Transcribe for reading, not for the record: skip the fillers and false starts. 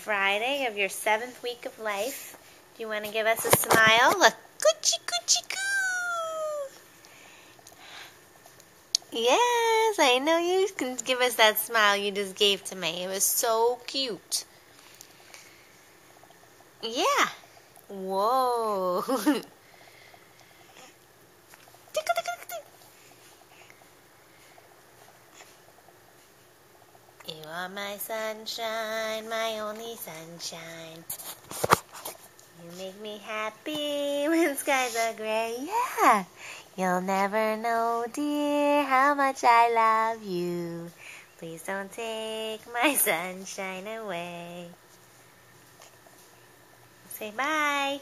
Friday of your 7th week of life. Do you want to give us a smile? Look, coochie coochie coo. Yes, I know you can give us that smile you just gave to me. It was so cute. Yeah. Whoa. You are my sunshine, my only sunshine. You make me happy when skies are gray. Yeah. You'll never know, dear, how much I love you. Please don't take my sunshine away. Say bye.